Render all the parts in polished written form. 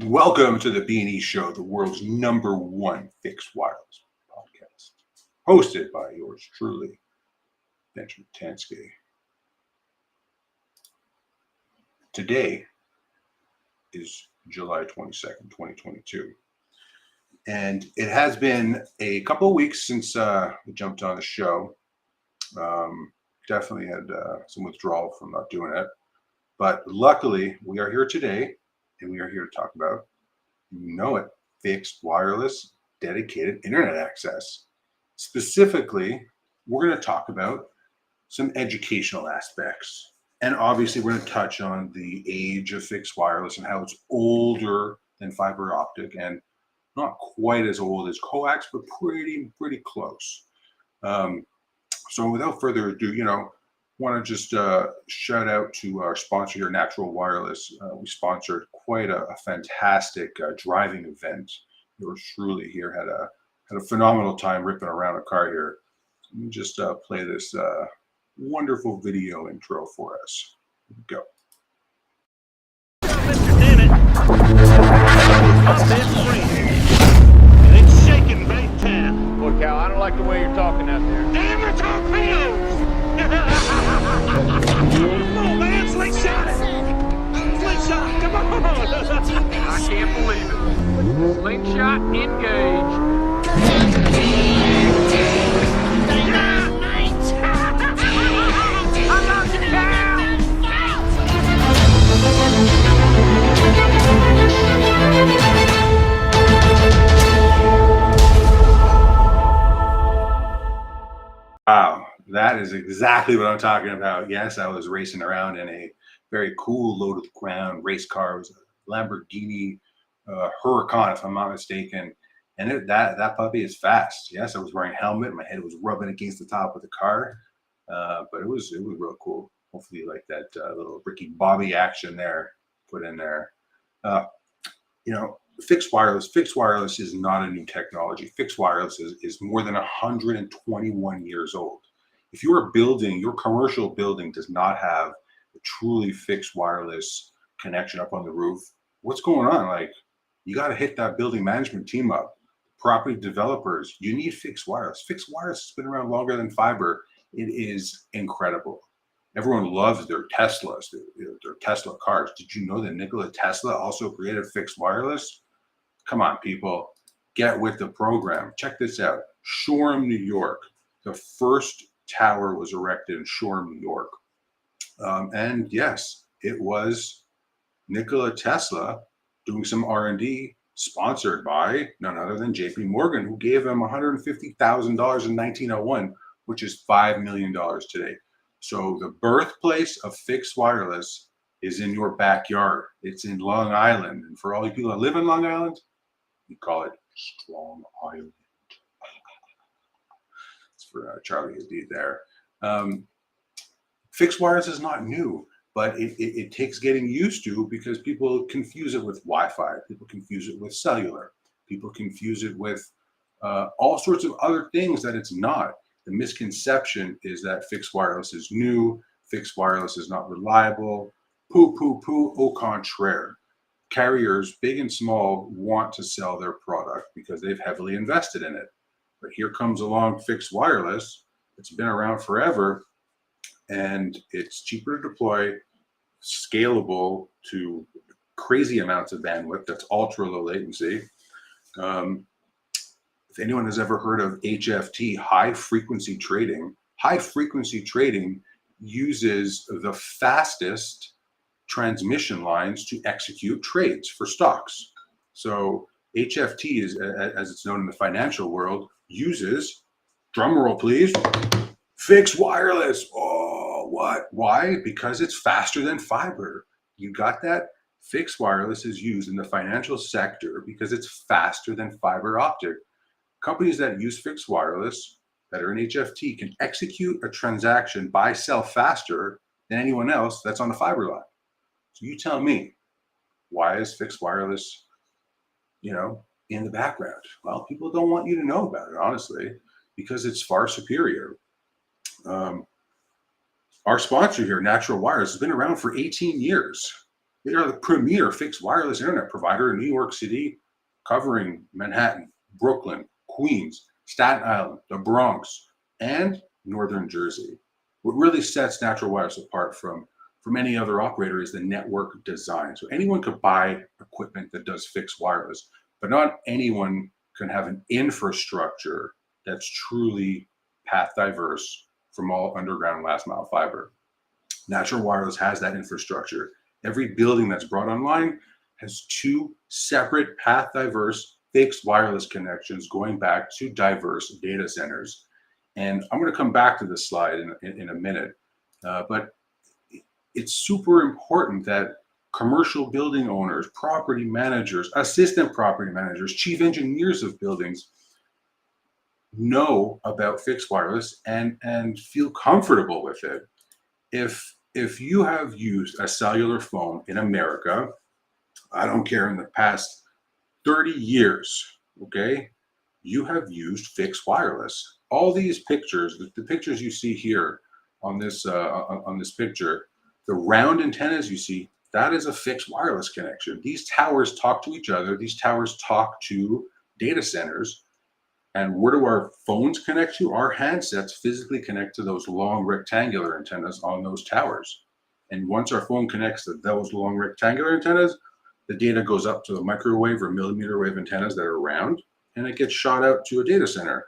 Welcome to the B&E Show, the world's #1 fixed wireless podcast, hosted by yours truly, Benjamin Tansky. Today is July 22nd, 2022, and it has been a couple of weeks since we jumped on the show. Definitely had some withdrawal from not doing it, but luckily we are here today, and we are here to talk about, you know it, fixed wireless dedicated internet access. Specifically, we're going to talk about some educational aspects. And obviously, we're going to touch on the age of fixed wireless and how it's older than fiber optic and not quite as old as coax, but pretty close. So without further ado, want to just shout out to our sponsor here, Natural Wireless. We sponsored quite a fantastic driving event. Yours truly here had a phenomenal time ripping around a car here. Let me just play this wonderful video intro for us. Here we go. Mr. Dennett, my best friend, and it's shaking Baytown. Look, Cal, I don't like the way you're talking out there. Damn the torpedoes! Come on, man, slingshot it! Slingshot, come on! I can't believe it. Slingshot engaged. I love you, Cal! Wow, that is exactly what I'm talking about. Yes, I was racing around in a very cool, low to the ground race car. It was a Lamborghini Huracan, if I'm not mistaken. And that puppy is fast. Yes, I was wearing a helmet. My head was rubbing against the top of the car, but it was real cool. Hopefully, you like that little Ricky Bobby action there put in there. Fixed wireless is not a new technology. Fixed wireless is more than 121 years old. If your commercial building does not have a truly fixed wireless connection up on the roof, what's going on? Like, you got to hit that building management team up. Property developers, you need fixed wireless. Fixed wireless has been around longer than fiber. It is incredible. Everyone loves their Teslas, their Tesla cars. Did you know that Nikola Tesla also created fixed wireless? Come on, people, get with the program. Check this out. Shoreham, New York. The first tower was erected in Shoreham, New York. And yes, it was Nikola Tesla doing some R&D, sponsored by none other than JP Morgan, who gave him $150,000 in 1901, which is $5 million today. So the birthplace of fixed wireless is in your backyard. It's in Long Island. And for all you people that live in Long Island, we call it Strong Island. It's for Charlie Hadid there. Fixed wireless is not new, but it takes getting used to because people confuse it with Wi-Fi. People confuse it with cellular. People confuse it with all sorts of other things that it's not. The misconception is that fixed wireless is new, fixed wireless is not reliable. Au contraire. Carriers, big and small, want to sell their product because they've heavily invested in it. But here comes along fixed wireless. It's been around forever, and it's cheaper to deploy, scalable to crazy amounts of bandwidth. That's ultra low latency. If anyone has ever heard of HFT, high frequency trading uses the fastest transmission lines to execute trades for stocks. So HFT is, as it's known in the financial world, uses, drum roll please, fixed wireless. Oh, what? Why? Because it's faster than fiber. You got that? Fixed wireless is used in the financial sector because it's faster than fiber optic. Companies that use fixed wireless that are in HFT can execute a transaction buy sell faster than anyone else that's on the fiber line. So you tell me, why is fixed wireless, in the background? Well, people don't want you to know about it, honestly, because it's far superior. Our sponsor here, Natural Wireless, has been around for 18 years. They are the premier fixed wireless internet provider in New York City, covering Manhattan, Brooklyn, Queens, Staten Island, the Bronx, and Northern Jersey. What really sets Natural Wireless apart from any other operator is the network design. So anyone could buy equipment that does fixed wireless, but not anyone can have an infrastructure that's truly path diverse from all underground last mile fiber. Natural Wireless has that infrastructure. Every building that's brought online has two separate path diverse fixed wireless connections going back to diverse data centers. And I'm going to come back to this slide in a minute, but it's super important that commercial building owners, property managers, assistant property managers, chief engineers of buildings know about fixed wireless and feel comfortable with it. If you have used a cellular phone in America, I don't care, in the past 30 years, okay, you have used fixed wireless. All these pictures, the pictures you see here on this picture, the round antennas you see, that is a fixed wireless connection. These towers talk to each other. These towers talk to data centers. And where do our phones connect to? Our handsets physically connect to those long rectangular antennas on those towers. And once our phone connects to those long rectangular antennas, the data goes up to the microwave or millimeter wave antennas that are round, and it gets shot out to a data center.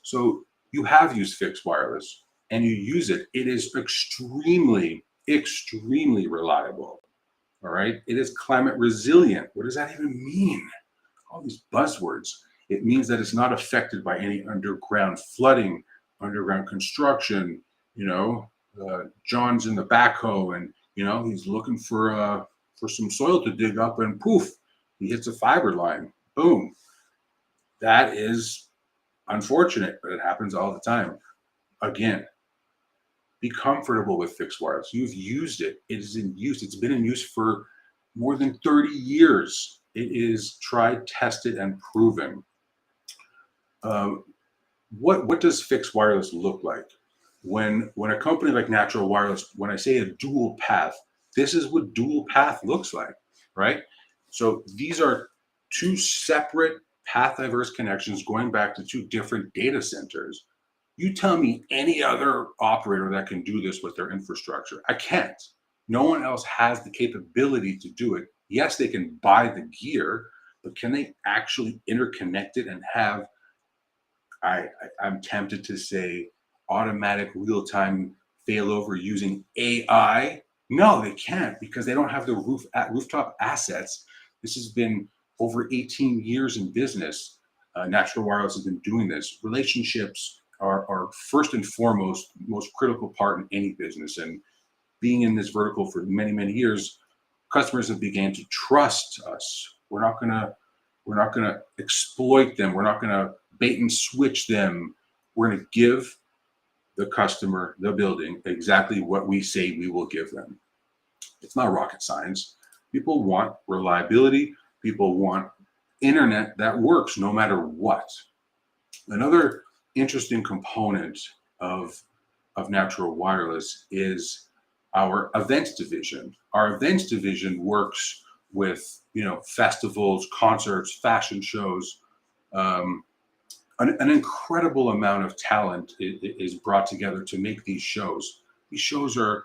So you have used fixed wireless and you use it. It is extremely, extremely reliable. All right. It is climate resilient. What does that even mean? All these buzzwords. It means that it's not affected by any underground flooding, underground construction. John's in the backhoe, and he's looking for some soil to dig up, and poof, he hits a fiber line. Boom. That is unfortunate, but it happens all the time. Again, be comfortable with fixed wireless. You've used it. It is in use. It's been in use for more than 30 years. It is tried, tested, and proven. What does fixed wireless look like? When a company like Natural Wireless, when I say a dual path, this is what dual path looks like, right? So these are two separate path diverse connections going back to two different data centers. You tell me any other operator that can do this with their infrastructure. I can't. No one else has the capability to do it. Yes, they can buy the gear, but can they actually interconnect it and have, I'm tempted to say, automatic real-time failover using AI? No, they can't, because they don't have the rooftop assets. This has been over 18 years in business. Natural Wireless has been doing this. Relationships are first and foremost most critical part in any business. And being in this vertical for many, many years, customers have began to trust us. We're not gonna exploit them. We're not gonna bait and switch them. We're gonna give the customer, the building, exactly what we say we will give them. It's not rocket science. People want reliability. People want internet that works no matter what. Another interesting component of Natural Wireless is our events division. Our events division works with festivals, concerts, fashion shows. An incredible amount of talent is brought together to make these shows. These shows are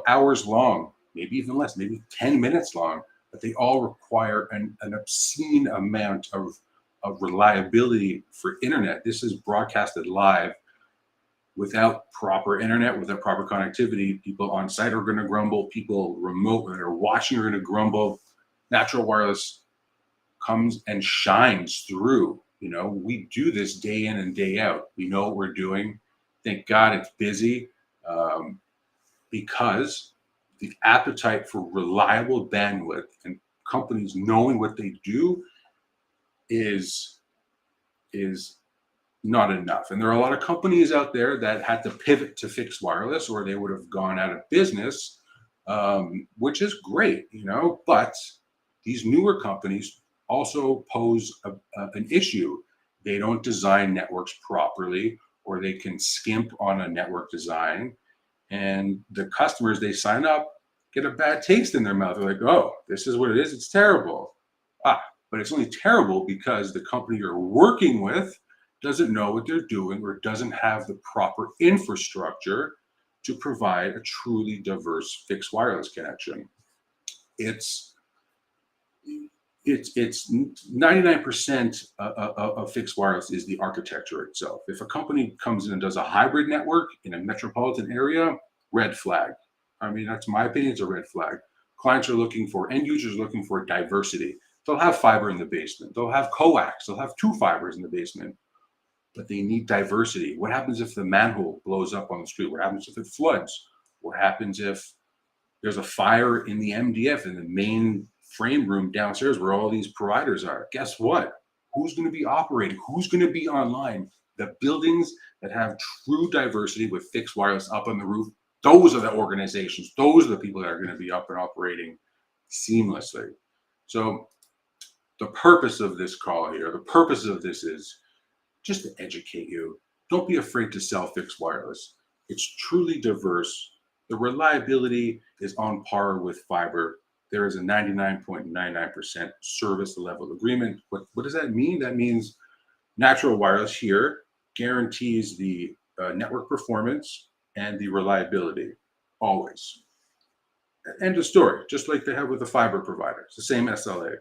hours long, maybe even less, maybe 10 minutes long, but they all require an obscene amount of reliability for internet. This is broadcasted live. Without proper internet, without proper connectivity, people on site are going to grumble. People remote that are watching are going to grumble. Natural Wireless comes and shines through. We do this day in and day out. We know what we're doing. Thank God it's busy, because the appetite for reliable bandwidth and companies knowing what they do is not enough. And there are a lot of companies out there that had to pivot to fixed wireless, or they would have gone out of business, which is great, but these newer companies also pose an issue. They don't design networks properly, or they can skimp on a network design. And the customers, they sign up get a bad taste in their mouth. They're like, oh, this is what it is. It's terrible. But it's only terrible because the company you're working with doesn't know what they're doing or doesn't have the proper infrastructure to provide a truly diverse fixed wireless connection. It's 99% of fixed wireless is the architecture itself. If a company comes in and does a hybrid network in a metropolitan area, red flag. I mean, that's my opinion, it's a red flag. Clients are looking for, end users are looking for diversity. They'll have fiber in the basement. They'll have coax. They'll have 2 fibers in the basement, but they need diversity. What happens if the manhole blows up on the street? What happens if it floods? What happens if there's a fire in the MDF in the main frame room downstairs where all these providers are? Guess what? Who's going to be operating? Who's going to be online? The buildings that have true diversity with fixed wireless up on the roof, those are the organizations. Those are the people that are going to be up and operating seamlessly. So the purpose of this call here, the purpose of this is just to educate you. Don't be afraid to sell fixed wireless. It's truly diverse. The reliability is on par with fiber. There is a 99.99% service level agreement. What does that mean? That means Natural Wireless here guarantees the network performance and the reliability, always. End of story, just like they have with the fiber provider. It's the same SLA.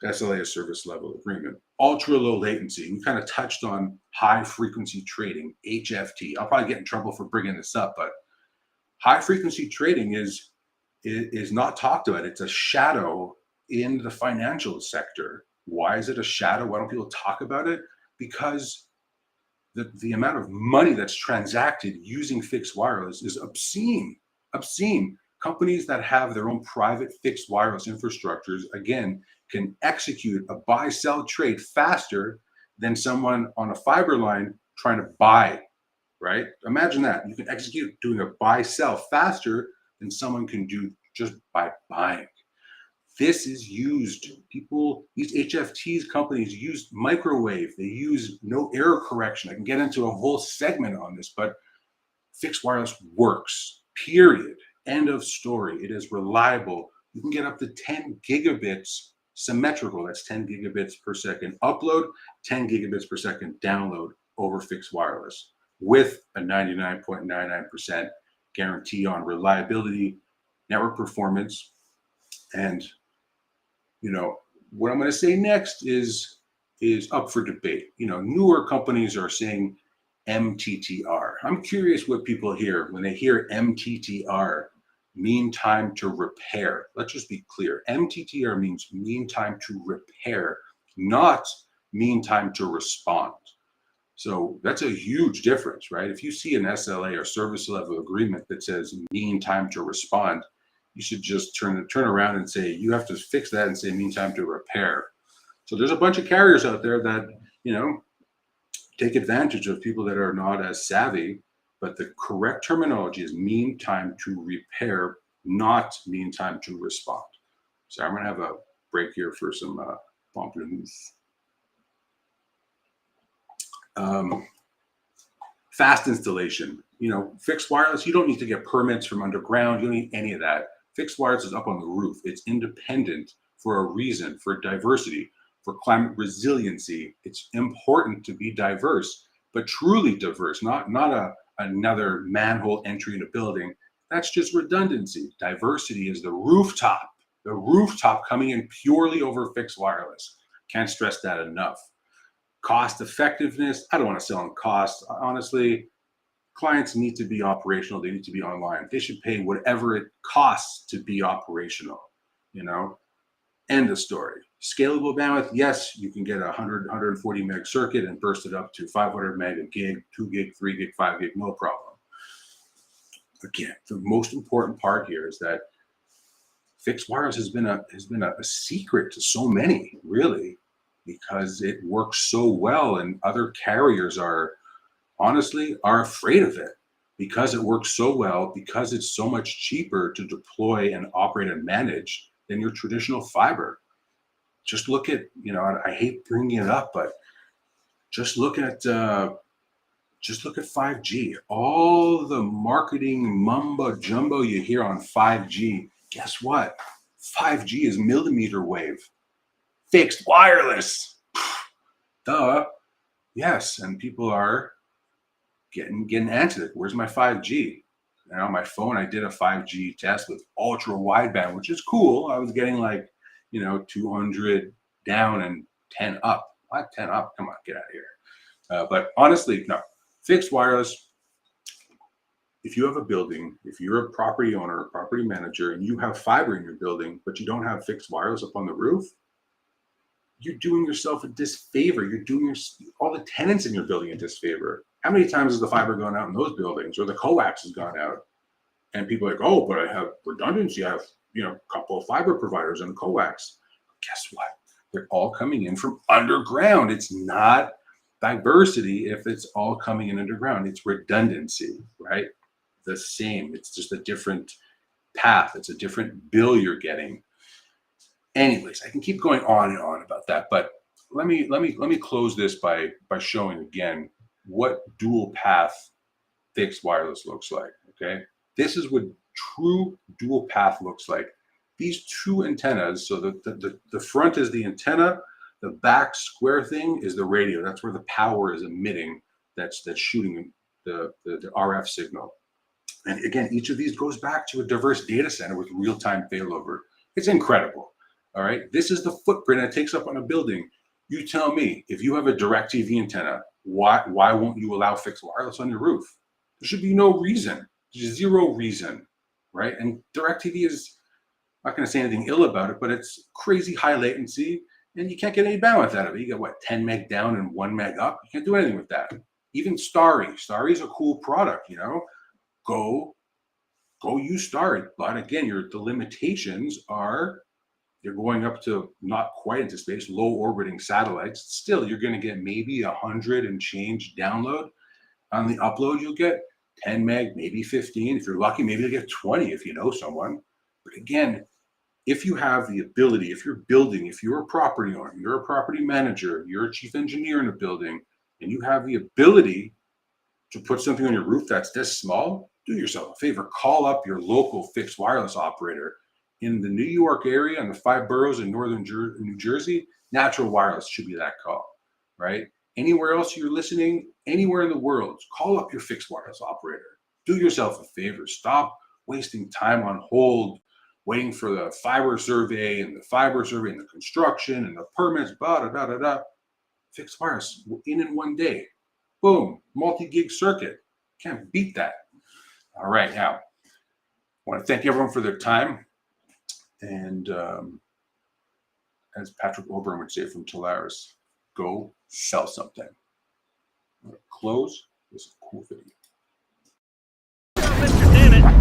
SLA is service level agreement. Ultra low latency. We kind of touched on high frequency trading, HFT. I'll probably get in trouble for bringing this up, but high frequency trading is not talked about. It's a shadow in the financial sector. Why is it a shadow? Why don't people talk about it? Because the amount of money that's transacted using fixed wireless is obscene. Companies that have their own private fixed wireless infrastructures, again, can execute a buy-sell trade faster than someone on a fiber line trying to buy, right? Imagine that. You can execute doing a buy-sell faster than someone can do just by buying. This is used. These HFTs companies use microwave. They use no error correction. I can get into a whole segment on this, but fixed wireless works, period. End of story. It is reliable. You can get up to 10 gigabits symmetrical. That's 10 gigabits per second upload, 10 gigabits per second download over fixed wireless with a 99.99% guarantee on reliability, network performance. And what I'm going to say next is up for debate. Newer companies are saying MTTR. I'm curious what people hear when they hear MTTR, mean time to repair. Let's just be clear. MTTR means mean time to repair, not mean time to respond. So that's a huge difference, right? If you see an SLA or service level agreement that says mean time to respond, you should just turn around and say, you have to fix that and say mean time to repair. So there's a bunch of carriers out there that, take advantage of people that are not as savvy, but the correct terminology is mean time to repair, not mean time to respond. So I'm going to have a break here for some pamplemousse. Fast installation. Fixed wireless, you don't need to get permits from underground. You don't need any of that. Fixed wireless is up on the roof. It's independent for a reason, for diversity, for climate resiliency. It's important to be diverse, but truly diverse, not another manhole entry in a building. That's just redundancy. Diversity is the rooftop coming in purely over fixed wireless. Can't stress that enough. Cost effectiveness, I don't want to sell on cost. Honestly, clients need to be operational. They need to be online. They should pay whatever it costs to be operational, End of story. Scalable bandwidth, yes, you can get a 140 meg circuit and burst it up to 500 meg, a gig, 2 gig, 3 gig, 5 gig, no problem. Again, the most important part here is that fixed wireless has been a secret to so many, really, because it works so well, and other carriers are afraid of it because it works so well, because it's so much cheaper to deploy and operate and manage than your traditional fiber. Just look at, I hate bringing it up, but just look at 5G. All the marketing mumbo jumbo you hear on 5G Guess what? 5G is millimeter wave, fixed wireless. Duh. Yes, and people are getting antsy. Where's my 5G? Now on my phone, I did a 5G test with ultra wideband, which is cool. I was getting like, 200 down and 10 up. What 10 up? Come on, get out of here. But honestly, no. Fixed wireless. If you have a building, if you're a property owner, a property manager, and you have fiber in your building, but you don't have fixed wireless up on the roof, you're doing yourself a disfavor. You're doing all the tenants in your building a disfavor. How many times has the fiber gone out in those buildings, or the coax has gone out, and people are like, oh, but I have redundancy. I have, a couple of fiber providers and coax. Guess what? They're all coming in from underground. It's not diversity if it's all coming in underground. It's redundancy, right? The same. It's just a different path. It's a different bill you're getting. Anyways, I can keep going on and on about that, but let me close this by showing again what dual path fixed wireless looks like. Okay, this is what true dual path looks like. These two antennas. So the front is the antenna. The back square thing is the radio. That's where the power is emitting. That's shooting the RF signal. And again, each of these goes back to a diverse data center with real-time failover. It's incredible. All right, this is the footprint it takes up on a building. You tell me, if you have a DirecTV antenna, why won't you allow fixed wireless on your roof? There should be no reason. There's zero reason, right? And DirecTV is, I'm not going to say anything ill about it, but it's crazy high latency, and you can't get any bandwidth out of it. You get what, 10 meg down and 1 meg up? You can't do anything with that. Even Starry. Starry is a cool product, Go use Starry. But again, the limitations are you're going up to not quite into space, low orbiting satellites. Still, you're going to get maybe 100 and change download. On the upload, you'll get 10 meg, maybe 15. If you're lucky, maybe you'll get 20 if you know someone. But again, if you have the ability, if you're building, if you're a property owner, you're a property manager, you're a chief engineer in a building, and you have the ability to put something on your roof that's this small, do yourself a favor. Call up your local fixed wireless operator. In the New York area and the 5 boroughs in northern New Jersey, Natural Wireless should be that call, right? Anywhere else you're listening, anywhere in the world, call up your fixed wireless operator. Do yourself a favor. Stop wasting time on hold, waiting for the fiber survey and the construction and the permits, Fixed wireless in 1 day. Boom, multi-gig circuit. Can't beat that. All right, now, I want to thank everyone for their time. And as Patrick Oberon would say from Tolaris, go sell something. I'm going to close this cool video. Mr. Dennett, I'm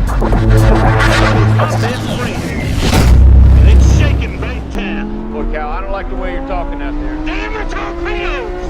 best friend. It's shaking Bay Town. Look, Cal, I don't like the way you're talking out there. Damn the torpedoes!